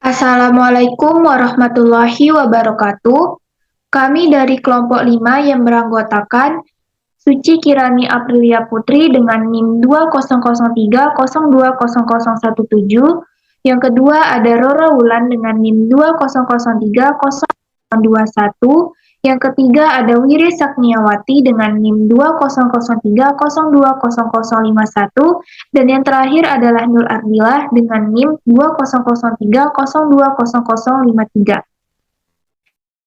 Assalamualaikum warahmatullahi wabarakatuh. Kami dari kelompok 5 yang beranggotakan Suci Kirani Aprilia Putri dengan NIM 2003020017. Yang kedua ada Roro Wulan dengan NIM 20030021. Yang ketiga ada Wiri Sakniawati dengan NIM 2003020051. Dan yang terakhir adalah Nur Ardillah dengan NIM 2003020053.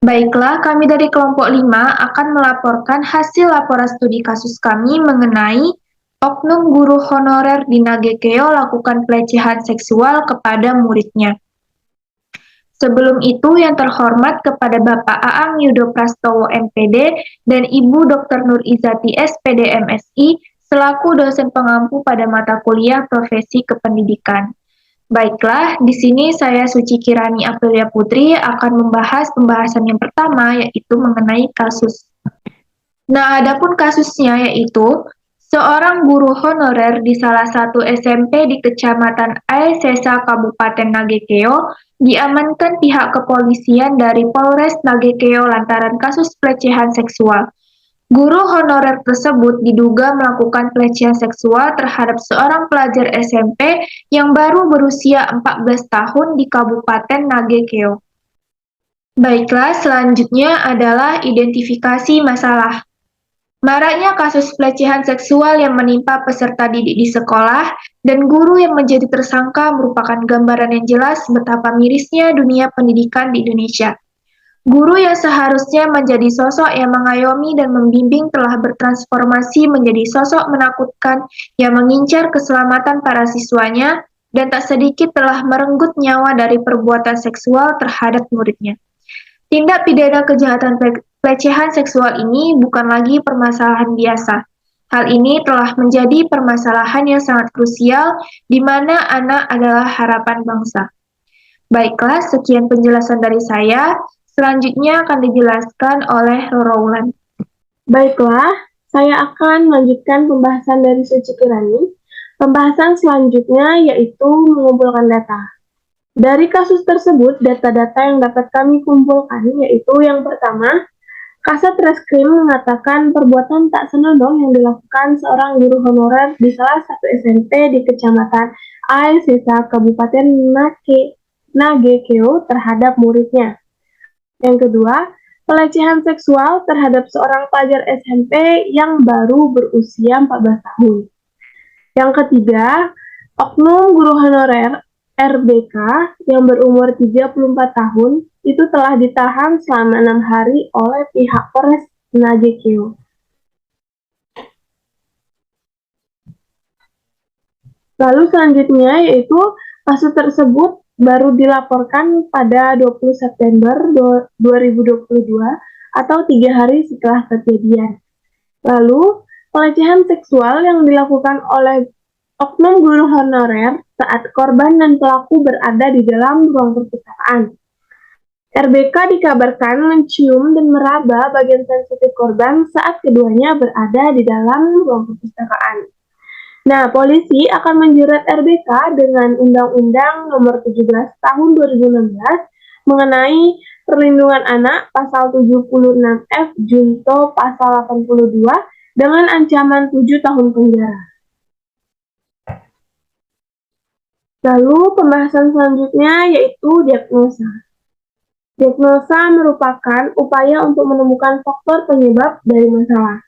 Baiklah, kami dari kelompok 5 akan melaporkan hasil laporan studi kasus kami mengenai oknum guru honorer di Nagekeo lakukan pelecehan seksual kepada muridnya. Sebelum itu, yang terhormat kepada Bapak Aang Yudo Prastowo MPD dan Ibu Dr. Nur Izati SPD MSI selaku dosen pengampu pada mata kuliah profesi kependidikan. Baiklah, di sini saya Suci Kirani Aprilia Putri akan membahas pembahasan yang pertama, yaitu mengenai kasus. Nah, adapun kasusnya yaitu seorang guru honorer di salah satu SMP di Kecamatan Aesesa, Kabupaten Nagekeo, diamankan pihak kepolisian dari Polres Nagekeo lantaran kasus pelecehan seksual. Guru honorer tersebut diduga melakukan pelecehan seksual terhadap seorang pelajar SMP yang baru berusia 14 tahun di Kabupaten Nagekeo. Baiklah, selanjutnya adalah identifikasi masalah. Maraknya kasus pelecehan seksual yang menimpa peserta didik di sekolah dan guru yang menjadi tersangka merupakan gambaran yang jelas betapa mirisnya dunia pendidikan di Indonesia. Guru yang seharusnya menjadi sosok yang mengayomi dan membimbing telah bertransformasi menjadi sosok menakutkan yang mengincar keselamatan para siswanya dan tak sedikit telah merenggut nyawa dari perbuatan seksual terhadap muridnya. Tindak pidana kejahatan pelecehan seksual ini bukan lagi permasalahan biasa. Hal ini telah menjadi permasalahan yang sangat krusial di mana anak adalah harapan bangsa. Baiklah, sekian penjelasan dari saya. Selanjutnya akan dijelaskan oleh Roro Wulan. Baiklah, saya akan melanjutkan pembahasan dari Suci Kirani. Pembahasan selanjutnya yaitu mengumpulkan data. Dari kasus tersebut, data-data yang dapat kami kumpulkan yaitu yang pertama, Kasat Reskrim mengatakan perbuatan tak senonoh yang dilakukan seorang guru honorer di salah satu SMP di Kecamatan Aesesa, Kabupaten Nagekeo terhadap muridnya. Yang kedua, pelecehan seksual terhadap seorang pelajar SMP yang baru berusia 14 tahun. Yang ketiga, oknum guru honorer RBK yang berumur 34 tahun itu telah ditahan selama 6 hari oleh pihak Polres Nagekeo. Lalu selanjutnya yaitu kasus tersebut baru dilaporkan pada 20 September 2022 atau 3 hari setelah kejadian. Lalu, pelecehan seksual yang dilakukan oleh oknum guru honorer saat korban dan pelaku berada di dalam ruang perpustakaan. RBK dikabarkan mencium dan meraba bagian sensitif korban saat keduanya berada di dalam ruang perpustakaan. Nah, polisi akan menjerat RBK dengan Undang-Undang Nomor 17 Tahun 2016 mengenai perlindungan anak pasal 76F Junto pasal 82 dengan ancaman 7 tahun penjara. Lalu pembahasan selanjutnya yaitu diagnosa. Diagnosa merupakan upaya untuk menemukan faktor penyebab dari masalah.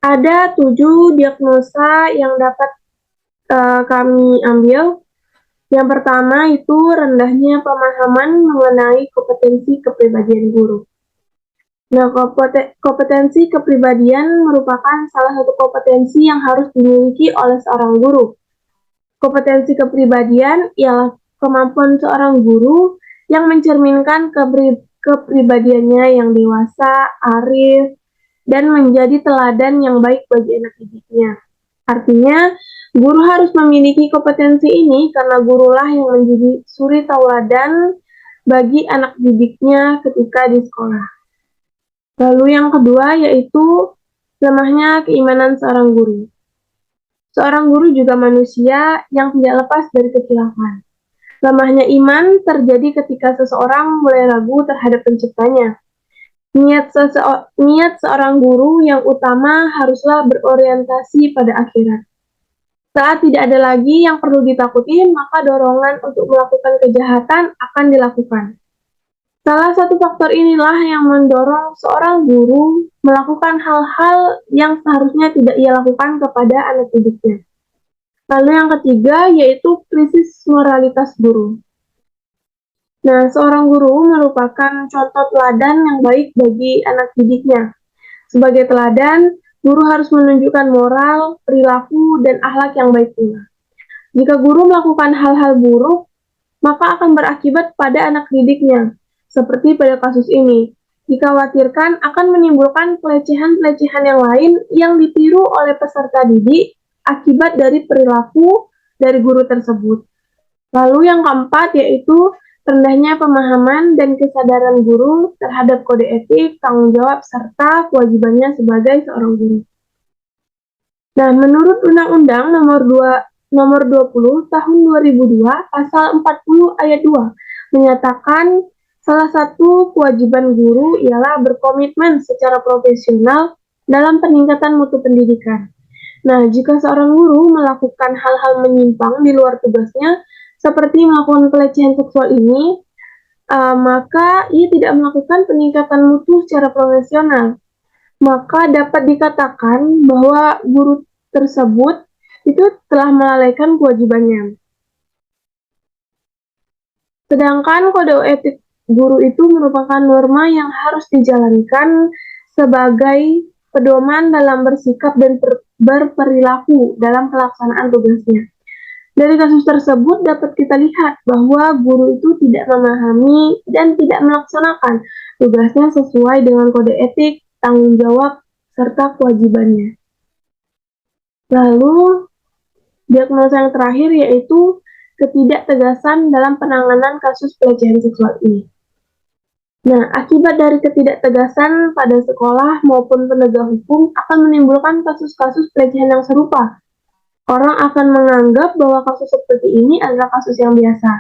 Ada 7 diagnosa yang dapat kami ambil. Yang pertama itu rendahnya pemahaman mengenai kompetensi kepribadian guru. Nah, kompetensi kepribadian merupakan salah satu kompetensi yang harus dimiliki oleh seorang guru. Kompetensi kepribadian ialah kemampuan seorang guru yang mencerminkan kepribadiannya yang dewasa, arif, dan menjadi teladan yang baik bagi anak didiknya. Artinya, guru harus memiliki kompetensi ini karena gurulah yang menjadi suri tauladan bagi anak didiknya ketika di sekolah. Lalu yang kedua yaitu lemahnya keimanan seorang guru. Seorang guru juga manusia yang tidak lepas dari kecelakaan. Lemahnya iman terjadi ketika seseorang mulai ragu terhadap penciptanya. Niat seorang guru yang utama haruslah berorientasi pada akhirat. Saat tidak ada lagi yang perlu ditakuti, maka dorongan untuk melakukan kejahatan akan dilakukan. Salah satu faktor inilah yang mendorong seorang guru melakukan hal-hal yang seharusnya tidak ia lakukan kepada anak didiknya. Lalu yang ketiga yaitu krisis moralitas guru. Nah, seorang guru merupakan contoh teladan yang baik bagi anak didiknya. Sebagai teladan, guru harus menunjukkan moral, perilaku, dan akhlak yang baik pula. Jika guru melakukan hal-hal buruk, maka akan berakibat pada anak didiknya. Seperti pada kasus ini, dikhawatirkan akan menimbulkan pelecehan-pelecehan yang lain yang ditiru oleh peserta didik akibat dari perilaku dari guru tersebut. Lalu yang keempat yaitu rendahnya pemahaman dan kesadaran guru terhadap kode etik, tanggung jawab, serta kewajibannya sebagai seorang guru. Nah, menurut Undang-Undang nomor 20 tahun 2002 pasal 40 ayat 2 menyatakan salah satu kewajiban guru ialah berkomitmen secara profesional dalam peningkatan mutu pendidikan. Nah, jika seorang guru melakukan hal-hal menyimpang di luar tugasnya, seperti melakukan pelecehan seksual ini, maka ia tidak melakukan peningkatan mutu secara profesional. Maka dapat dikatakan bahwa guru tersebut itu telah melalaikan kewajibannya. Sedangkan kode etik guru itu merupakan norma yang harus dijalankan sebagai pedoman dalam bersikap dan berperilaku dalam pelaksanaan tugasnya. Dari kasus tersebut dapat kita lihat bahwa guru itu tidak memahami dan tidak melaksanakan tugasnya sesuai dengan kode etik, tanggung jawab, serta kewajibannya. Lalu, diagnosa yang terakhir yaitu ketidaktegasan dalam penanganan kasus pelecehan seksual ini. Nah, akibat dari ketidaktegasan pada sekolah maupun penegak hukum akan menimbulkan kasus-kasus pelecehan yang serupa. Orang akan menganggap bahwa kasus seperti ini adalah kasus yang biasa.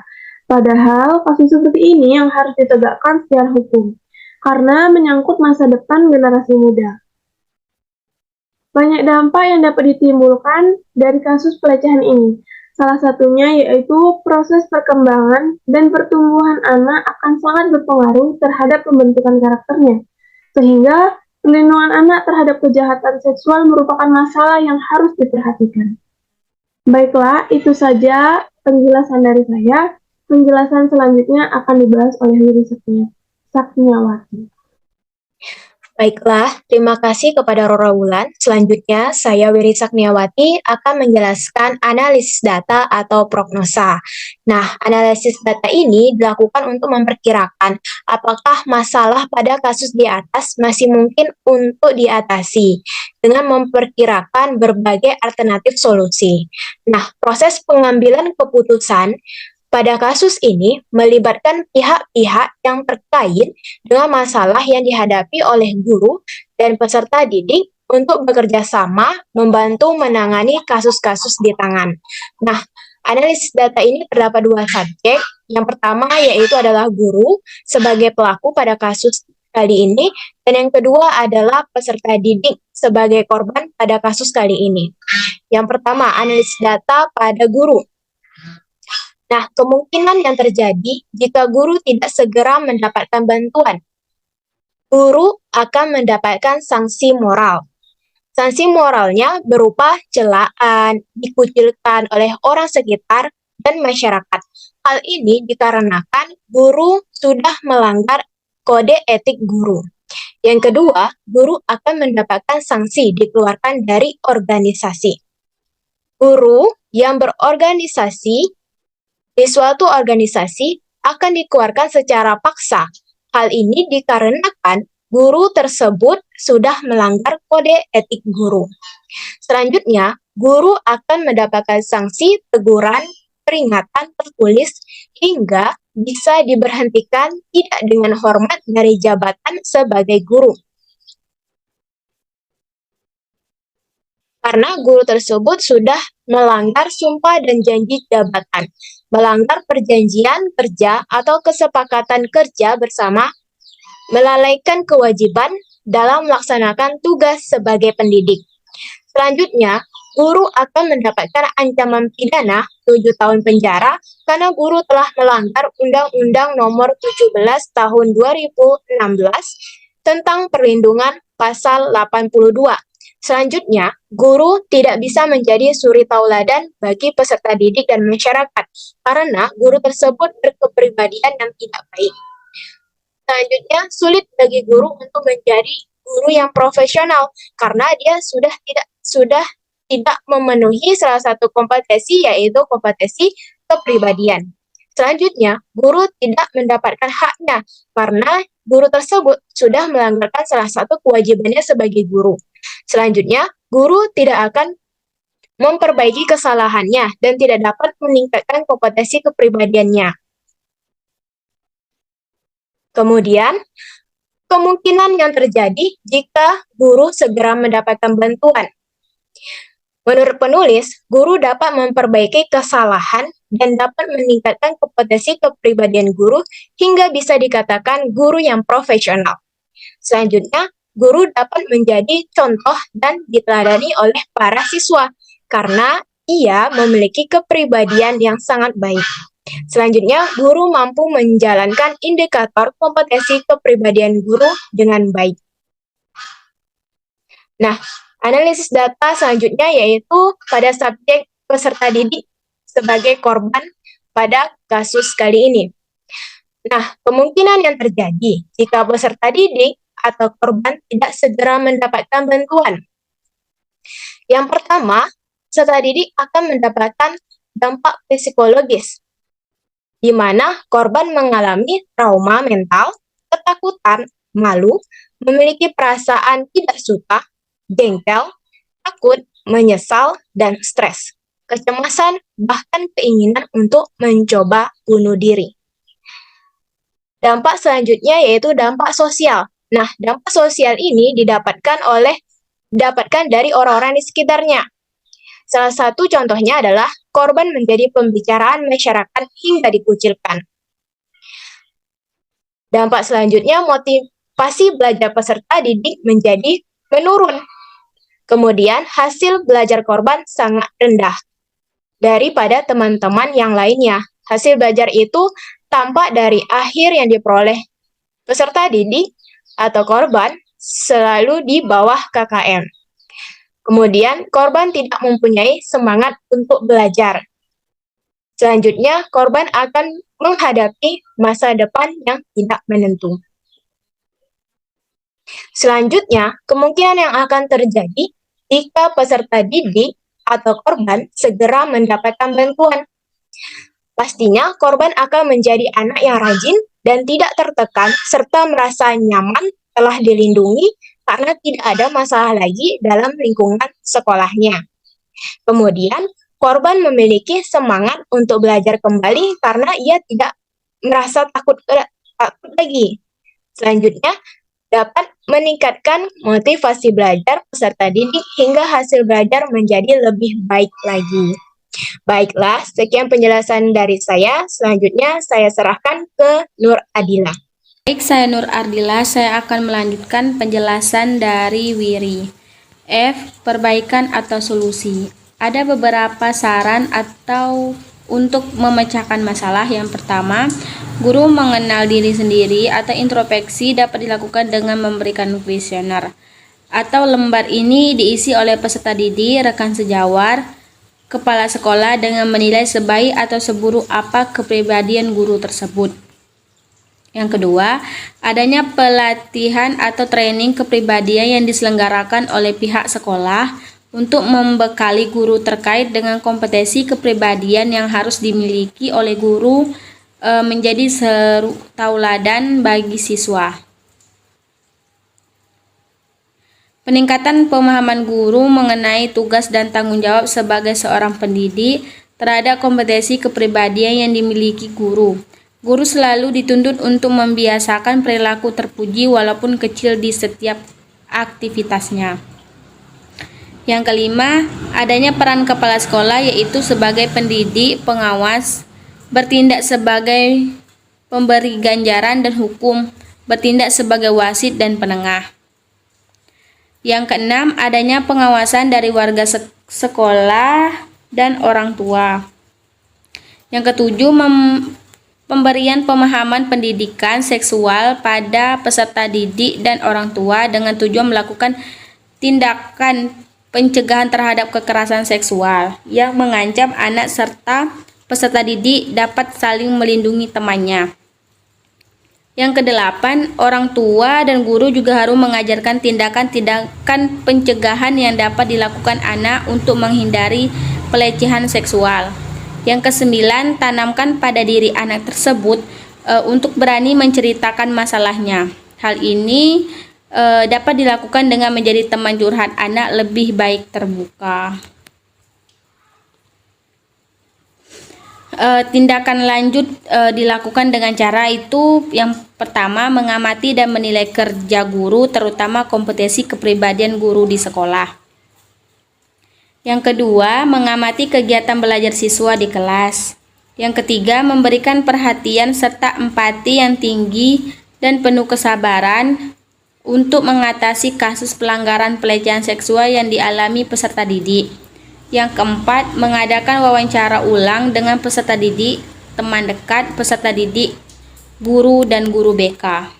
Padahal kasus seperti ini yang harus ditegakkan secara hukum, karena menyangkut masa depan generasi muda. Banyak dampak yang dapat ditimbulkan dari kasus pelecehan ini. Salah satunya yaitu proses perkembangan dan pertumbuhan anak akan sangat berpengaruh terhadap pembentukan karakternya. Sehingga perlindungan anak terhadap kejahatan seksual merupakan masalah yang harus diperhatikan. Baiklah, itu saja penjelasan dari saya. Penjelasan selanjutnya akan dibahas oleh Wiri Saktiawati. Baiklah, terima kasih kepada Rora Wulan. Selanjutnya, saya Wiri Saktiawati akan menjelaskan analisis data atau prognosa. Nah, analisis data ini dilakukan untuk memperkirakan apakah masalah pada kasus di atas masih mungkin untuk diatasi dengan memperkirakan berbagai alternatif solusi. Nah, proses pengambilan keputusan pada kasus ini melibatkan pihak-pihak yang terkait dengan masalah yang dihadapi oleh guru dan peserta didik untuk bekerja sama membantu menangani kasus-kasus di tangan. Nah, analisis data ini terdapat dua subjek. Yang pertama yaitu adalah guru sebagai pelaku pada kasus kali ini, dan yang kedua adalah peserta didik sebagai korban pada kasus kali ini. Yang pertama, analisis data pada guru. Nah, kemungkinan yang terjadi jika guru tidak segera mendapatkan bantuan, guru akan mendapatkan sanksi moral. Sanksi moralnya berupa celaan, dikucilkan oleh orang sekitar, dan masyarakat. Hal ini dikarenakan guru sudah melanggar kode etik guru. Yang kedua, guru akan mendapatkan sanksi dikeluarkan dari organisasi. Guru yang berorganisasi di suatu organisasi akan dikeluarkan secara paksa. Hal ini dikarenakan guru tersebut sudah melanggar kode etik guru. Selanjutnya, guru akan mendapatkan sanksi teguran, peringatan tertulis, hingga bisa diberhentikan tidak dengan hormat dari jabatan sebagai guru. Karena guru tersebut sudah melanggar sumpah dan janji jabatan. melanggar perjanjian kerja atau kesepakatan kerja bersama, melalaikan kewajiban dalam melaksanakan tugas sebagai pendidik. Selanjutnya, guru akan mendapatkan ancaman pidana 7 tahun penjara karena guru telah melanggar Undang-Undang Nomor 17 Tahun 2016 tentang Perlindungan Pasal 82. Selanjutnya, guru tidak bisa menjadi suri tauladan bagi peserta didik dan masyarakat karena guru tersebut berkepribadian yang tidak baik. Selanjutnya, sulit bagi guru untuk menjadi guru yang profesional karena dia sudah tidak memenuhi salah satu kompetensi, yaitu kompetensi kepribadian. Selanjutnya, guru tidak mendapatkan haknya karena guru tersebut sudah melanggarkan salah satu kewajibannya sebagai guru. Selanjutnya, guru tidak akan memperbaiki kesalahannya dan tidak dapat meningkatkan kompetensi kepribadiannya. Kemudian, kemungkinan yang terjadi jika guru segera mendapatkan bantuan. Menurut penulis, guru dapat memperbaiki kesalahan dan dapat meningkatkan kompetensi kepribadian guru hingga bisa dikatakan guru yang profesional. Selanjutnya, guru dapat menjadi contoh dan diteladani oleh para siswa karena ia memiliki kepribadian yang sangat baik. Selanjutnya, guru mampu menjalankan indikator kompetensi kepribadian guru dengan baik. Nah, analisis data selanjutnya yaitu pada subjek peserta didik sebagai korban pada kasus kali ini. Nah, kemungkinan yang terjadi jika peserta didik atau korban tidak segera mendapatkan bantuan. Yang pertama, peserta didik akan mendapatkan dampak psikologis, di mana korban mengalami trauma mental, ketakutan, malu, memiliki perasaan tidak suka, jengkel, takut, menyesal, dan stres, kecemasan, bahkan keinginan untuk mencoba bunuh diri. Dampak selanjutnya yaitu dampak sosial. Nah, dampak sosial ini didapatkan dari orang-orang di sekitarnya. Salah satu contohnya adalah korban menjadi pembicaraan masyarakat hingga dikucilkan. Dampak selanjutnya, motivasi belajar peserta didik menjadi menurun. Kemudian, hasil belajar korban sangat rendah daripada teman-teman yang lainnya. Hasil belajar itu tampak dari akhir yang diperoleh peserta didik atau korban selalu di bawah KKM. Kemudian, korban tidak mempunyai semangat untuk belajar. Selanjutnya, korban akan menghadapi masa depan yang tidak menentu. Selanjutnya, kemungkinan yang akan terjadi jika peserta didik atau korban segera mendapatkan bantuan. Pastinya, korban akan menjadi anak yang rajin dan tidak tertekan serta merasa nyaman telah dilindungi karena tidak ada masalah lagi dalam lingkungan sekolahnya. Kemudian, korban memiliki semangat untuk belajar kembali karena ia tidak merasa takut lagi. Selanjutnya, dapat meningkatkan motivasi belajar peserta didik hingga hasil belajar menjadi lebih baik lagi. Baiklah, sekian penjelasan dari saya. Selanjutnya, saya serahkan ke Nur Adila. Baik, saya Nur Ardila, saya akan melanjutkan penjelasan dari Wiri. F. Perbaikan atau solusi. Ada beberapa saran atau untuk memecahkan masalah. Yang pertama, guru mengenal diri sendiri atau introspeksi dapat dilakukan dengan memberikan kuesioner atau lembar ini diisi oleh peserta didik, rekan sejawat, kepala sekolah dengan menilai sebaik atau seburuk apa kepribadian guru tersebut. Yang kedua, adanya pelatihan atau training kepribadian yang diselenggarakan oleh pihak sekolah untuk membekali guru terkait dengan kompetensi kepribadian yang harus dimiliki oleh guru menjadi suri tauladan bagi siswa. Peningkatan pemahaman guru mengenai tugas dan tanggung jawab sebagai seorang pendidik terhadap kompetensi kepribadian yang dimiliki guru. Guru selalu dituntut untuk membiasakan perilaku terpuji walaupun kecil di setiap aktivitasnya. Yang kelima, adanya peran kepala sekolah yaitu sebagai pendidik, pengawas bertindak sebagai pemberi ganjaran dan hukum, bertindak sebagai wasit dan penengah. Yang keenam, adanya pengawasan dari warga sekolah dan orang tua. Yang ketujuh, pemberian pemahaman pendidikan seksual pada peserta didik dan orang tua dengan tujuan melakukan tindakan pencegahan terhadap kekerasan seksual yang mengancam anak serta peserta didik dapat saling melindungi temannya. Yang kedelapan, orang tua dan guru juga harus mengajarkan tindakan-tindakan pencegahan yang dapat dilakukan anak untuk menghindari pelecehan seksual. Yang kesembilan, tanamkan pada diri anak tersebut untuk berani menceritakan masalahnya. Hal ini dapat dilakukan dengan menjadi teman curhat anak lebih baik terbuka. Tindakan lanjut dilakukan dengan cara itu, yang pertama, mengamati dan menilai kerja guru, terutama kompetensi kepribadian guru di sekolah. Yang kedua, mengamati kegiatan belajar siswa di kelas. Yang ketiga, memberikan perhatian serta empati yang tinggi dan penuh kesabaran untuk mengatasi kasus pelanggaran pelecehan seksual yang dialami peserta didik. Yang keempat, mengadakan wawancara ulang dengan peserta didik, teman dekat peserta didik, guru, dan guru BK.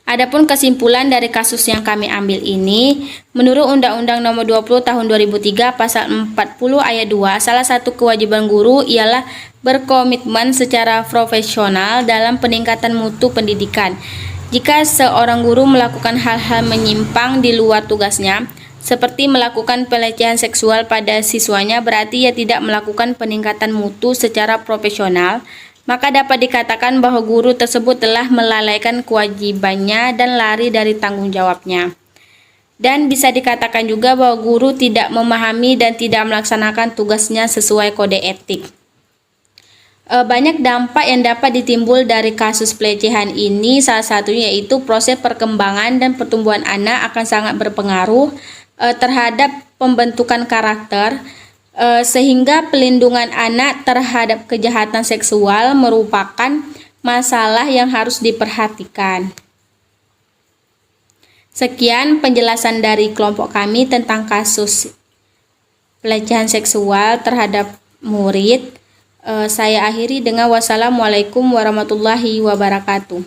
Adapun kesimpulan dari kasus yang kami ambil ini, menurut Undang-Undang Nomor 20 Tahun 2003 Pasal 40 Ayat 2, salah satu kewajiban guru ialah berkomitmen secara profesional dalam peningkatan mutu pendidikan. Jika seorang guru melakukan hal-hal menyimpang di luar tugasnya, seperti melakukan pelecehan seksual pada siswanya, berarti ia tidak melakukan peningkatan mutu secara profesional, maka dapat dikatakan bahwa guru tersebut telah melalaikan kewajibannya dan lari dari tanggung jawabnya. Dan bisa dikatakan juga bahwa guru tidak memahami dan tidak melaksanakan tugasnya sesuai kode etik. Banyak dampak yang dapat ditimbul dari kasus pelecehan ini, salah satunya yaitu proses perkembangan dan pertumbuhan anak akan sangat berpengaruh terhadap pembentukan karakter, sehingga pelindungan anak terhadap kejahatan seksual merupakan masalah yang harus diperhatikan. Sekian penjelasan dari kelompok kami tentang kasus pelecehan seksual terhadap murid. Saya akhiri dengan wassalamualaikum warahmatullahi wabarakatuh.